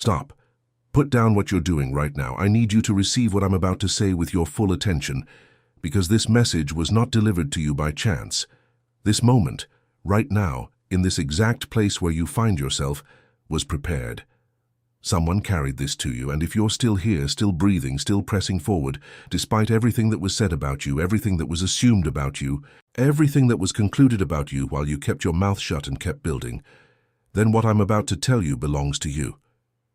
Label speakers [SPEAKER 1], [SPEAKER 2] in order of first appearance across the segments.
[SPEAKER 1] Stop. Put down what you're doing right now. I need you to receive what I'm about to say with your full attention, because this message was not delivered to you by chance. This moment, right now, in this exact place where you find yourself, was prepared. Someone carried this to you, and if you're still here, still breathing, still pressing forward, despite everything that was said about you, everything that was assumed about you, everything that was concluded about you while you kept your mouth shut and kept building, then what I'm about to tell you belongs to you.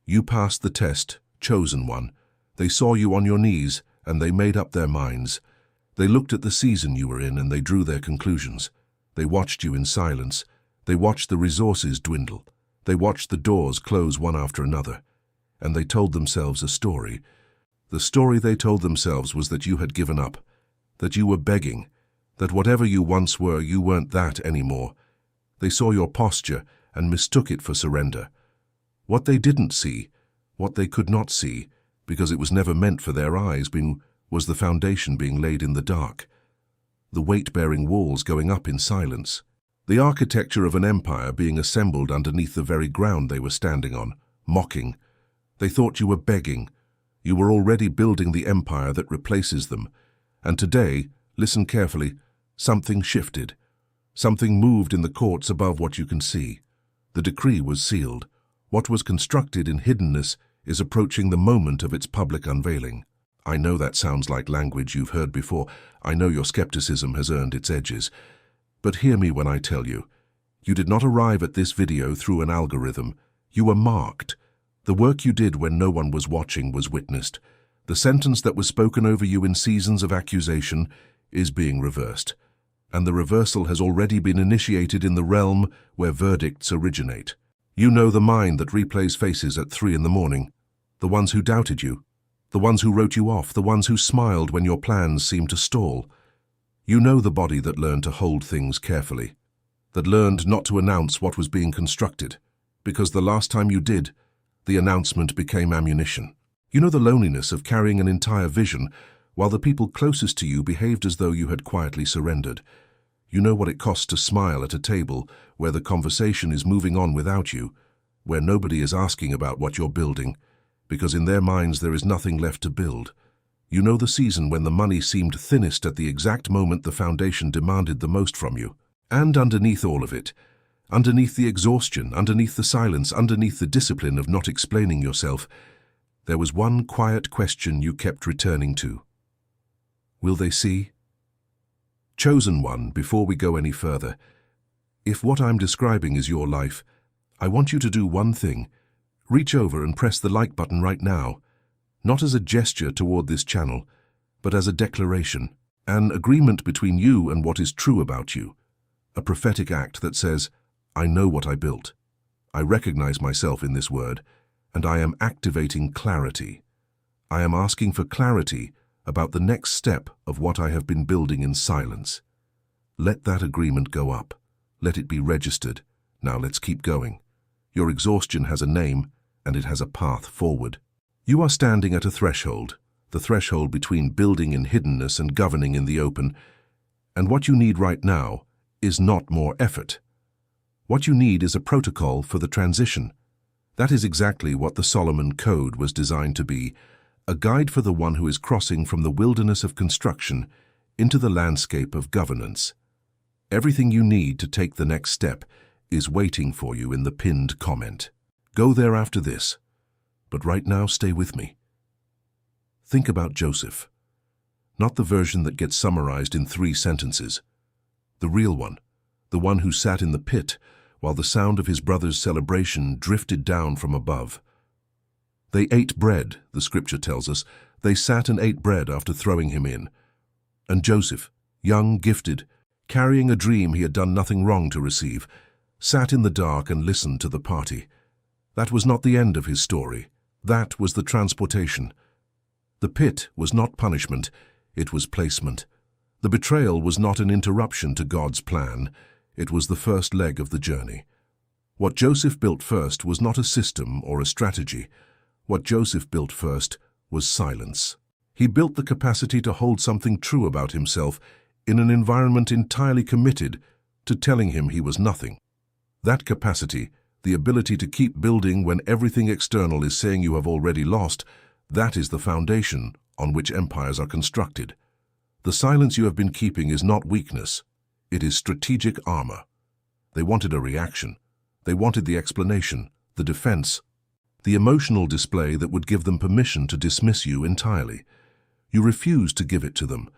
[SPEAKER 1] You passed the test, chosen one. They saw you on your knees, and they made up their minds. They looked at the season you were in, and they drew their conclusions. They watched you in silence. They watched the resources dwindle. They watched the doors close one after another, and they told themselves a story. The story they told themselves was that you had given up, that you were begging, that whatever you once were, you weren't that anymore. They saw your posture and mistook it for surrender. What they didn't see, what they could not see, because it was never meant for their eyes, was the foundation being laid in the dark, the weight-bearing walls going up in silence, the architecture of an empire being assembled underneath the very ground they were standing on, mocking. They thought you were begging. You were already building the empire that replaces them. And today, listen carefully, something shifted. Something moved in the courts above what you can see. The decree was sealed. What was constructed in hiddenness is approaching the moment of its public unveiling. I know that sounds like language you've heard before. I know your skepticism has earned its edges. But hear me when I tell you. You did not arrive at this video through an algorithm. You were marked. The work you did when no one was watching was witnessed. The sentence that was spoken over you in seasons of accusation is being reversed. And the reversal has already been initiated in the realm where verdicts originate. You know the mind that replays faces at 3 in the morning. The ones who doubted you. The ones who wrote you off. The ones who smiled when your plans seemed to stall. You know the body that learned to hold things carefully, that learned not to announce what was being constructed, because the last time you did, the announcement became ammunition. You know the loneliness of carrying an entire vision while the people closest to you behaved as though you had quietly surrendered. You know what it costs to smile at a table where the conversation is moving on without you, where nobody is asking about what you're building, because in their minds there is nothing left to build. You know the season when the money seemed thinnest at the exact moment the foundation demanded the most from you. And underneath all of it, underneath the exhaustion, underneath the silence, underneath the discipline of not explaining yourself, there was one quiet question you kept returning to. Will they see? Chosen one, before we go any further, if what I'm describing is your life, I want you to do one thing. Reach over and press the like button right now. Not as a gesture toward this channel, but as a declaration, an agreement between you and what is true about you, a prophetic act that says, I know what I built. I recognize myself in this word, and I am activating clarity. I am asking for clarity about the next step of what I have been building in silence. Let that agreement go up. Let it be registered. Now let's keep going. Your exhaustion has a name, and it has a path forward. You are standing at a threshold, the threshold between building in hiddenness and governing in the open, and what you need right now is not more effort. What you need is a protocol for the transition. That is exactly what the Solomon Code was designed to be, a guide for the one who is crossing from the wilderness of construction into the landscape of governance. Everything you need to take the next step is waiting for you in the pinned comment. Go there after this. But right now, stay with me. Think about Joseph. Not the version that gets summarized in 3 sentences. The real one. The one who sat in the pit while the sound of his brother's celebration drifted down from above. They ate bread, the scripture tells us. They sat and ate bread after throwing him in. And Joseph, young, gifted, carrying a dream he had done nothing wrong to receive, sat in the dark and listened to the party. That was not the end of his story. That was the transportation. The pit was not punishment, it was placement. The betrayal was not an interruption to God's plan, it was the first leg of the journey. What Joseph built first was not a system or a strategy. What Joseph built first was silence. He built the capacity to hold something true about himself in an environment entirely committed to telling him he was nothing. That capacity the ability to keep building when everything external is saying you have already lost, that is the foundation on which empires are constructed. The silence you have been keeping is not weakness, it is strategic armor. They wanted a reaction. They wanted the explanation, the defense, the emotional display that would give them permission to dismiss you entirely. You refused to give it to them,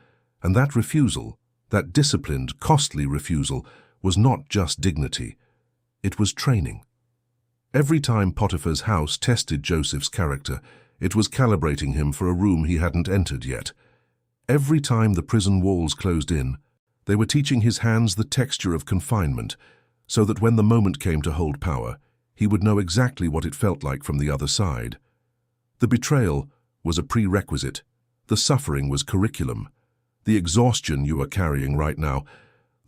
[SPEAKER 1] and that refusal, that disciplined, costly refusal, was not just dignity. It was training. Every time Potiphar's house tested Joseph's character, it was calibrating him for a room he hadn't entered yet. Every time the prison walls closed in, they were teaching his hands the texture of confinement, so that when the moment came to hold power, he would know exactly what it felt like from the other side. The betrayal was a prerequisite. The suffering was curriculum. The exhaustion you are carrying right now,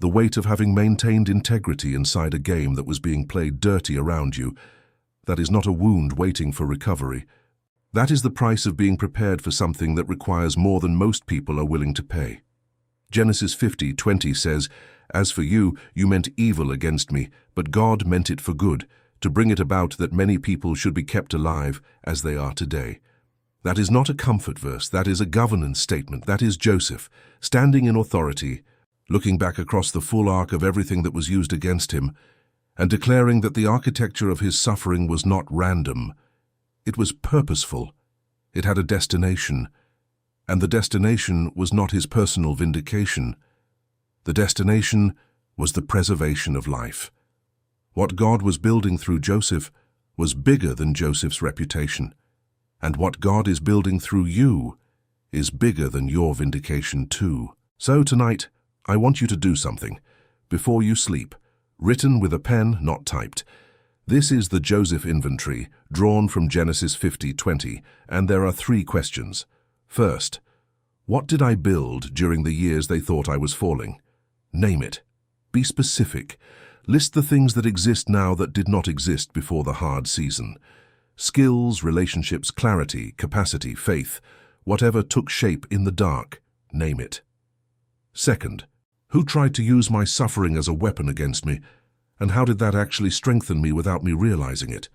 [SPEAKER 1] the weight of having maintained integrity inside a game that was being played dirty around you, that is not a wound waiting for recovery. That is the price of being prepared for something that requires more than most people are willing to pay. Genesis 50:20 says, "As for you, you meant evil against me, but God meant it for good, to bring it about that many people should be kept alive as they are today." That is not a comfort verse, that is a governance statement. That is Joseph, standing in authority, looking back across the full arc of everything that was used against him, and declaring that the architecture of his suffering was not random. It was purposeful. It had a destination, and the destination was not his personal vindication. The destination was the preservation of life. What God was building through Joseph was bigger than Joseph's reputation, and what God is building through you is bigger than your vindication too. So tonight, I want you to do something, before you sleep, written with a pen, not typed. This is the Joseph inventory, drawn from Genesis 50:20, and there are 3 questions. First, what did I build during the years they thought I was falling? Name it. Be specific. List the things that exist now that did not exist before the hard season. Skills, relationships, clarity, capacity, faith, whatever took shape in the dark, name it. Second, who tried to use my suffering as a weapon against me, and how did that actually strengthen me without me realizing it?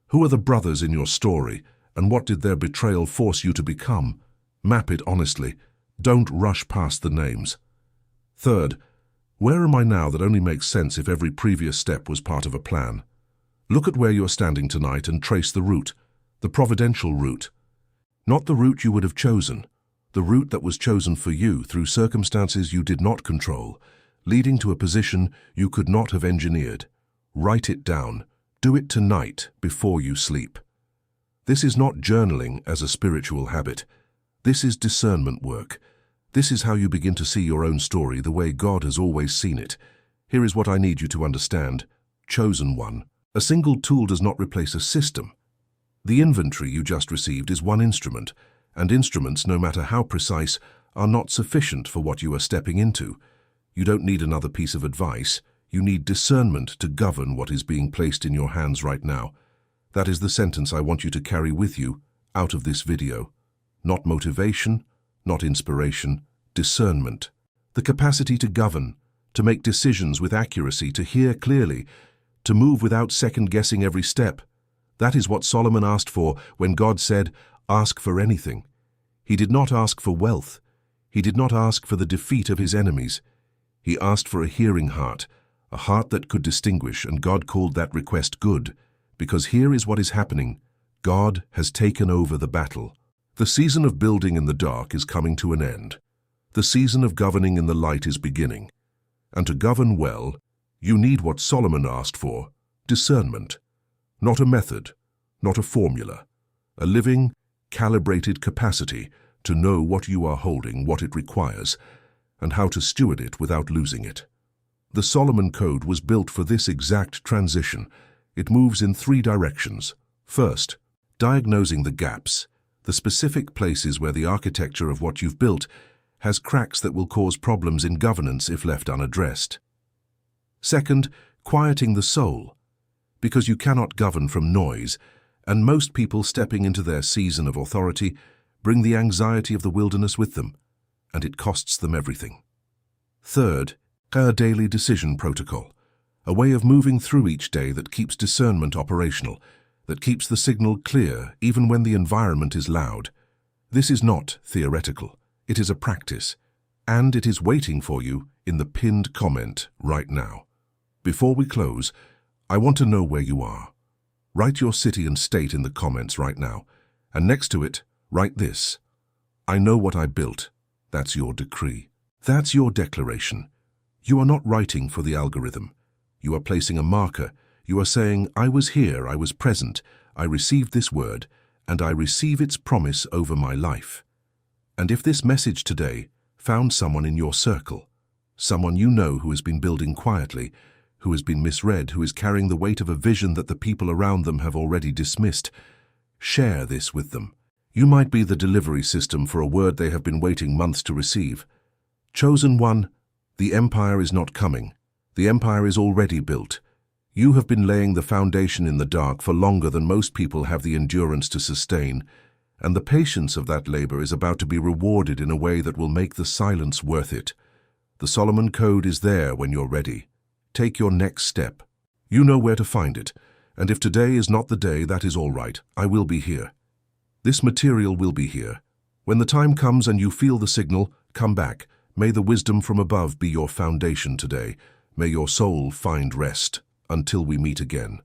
[SPEAKER 1] Who are the brothers in your story, and what did their betrayal force you to become? Map it honestly. Don't rush past the names. Third, where am I now that only makes sense if every previous step was part of a plan? Look at where you are standing tonight and trace the route, the providential route. Not the route you would have chosen, the route that was chosen for you through circumstances you did not control, leading to a position you could not have engineered. Write it down. Do it tonight before you sleep. This is not journaling as a spiritual habit. This is discernment work. This is how you begin to see your own story the way God has always seen it. Here is what I need you to understand. Chosen one. A single tool does not replace a system. The inventory you just received is one instrument, and instruments, no matter how precise, are not sufficient for what you are stepping into. You don't need another piece of advice. You need discernment to govern what is being placed in your hands right now. That is the sentence I want you to carry with you out of this video. Not motivation, not inspiration, discernment. The capacity to govern, to make decisions with accuracy, to hear clearly, to move without second-guessing every step. That is what Solomon asked for when God said, "Ask for anything." He did not ask for wealth. He did not ask for the defeat of his enemies. He asked for a hearing heart, a heart that could distinguish, and God called that request good, because here is what is happening. God has taken over the battle. The season of building in the dark is coming to an end. The season of governing in the light is beginning. And to govern well, you need what Solomon asked for, discernment. Not a method, not a formula. A living, calibrated capacity to know what you are holding, what it requires, and how to steward it without losing it. The Solomon Code was built for this exact transition. It moves in 3 directions. First, diagnosing the gaps, the specific places where the architecture of what you've built has cracks that will cause problems in governance if left unaddressed. Second, quieting the soul, because you cannot govern from noise, and most people stepping into their season of authority bring the anxiety of the wilderness with them, and it costs them everything. Third, a daily decision protocol, a way of moving through each day that keeps discernment operational, that keeps the signal clear even when the environment is loud. This is not theoretical. It is a practice, and it is waiting for you in the pinned comment right now. Before we close, I want to know where you are. Write your city and state in the comments right now, and next to it, write this: I know what I built. That's your decree. That's your declaration. You are not writing for the algorithm. You are placing a marker. You are saying, I was here, I was present, I received this word, and I receive its promise over my life. And if this message today found someone in your circle, someone you know who has been building quietly, who has been misread, who is carrying the weight of a vision that the people around them have already dismissed, share this with them. You might be the delivery system for a word they have been waiting months to receive. Chosen one, the empire is not coming. The empire is already built. You have been laying the foundation in the dark for longer than most people have the endurance to sustain, and the patience of that labor is about to be rewarded in a way that will make the silence worth it. The Solomon Code is there when you're ready. Take your next step. You know where to find it, and if today is not the day, that is all right. I will be here. This material will be here. When the time comes and you feel the signal, come back. May the wisdom from above be your foundation today. May your soul find rest. Until we meet again.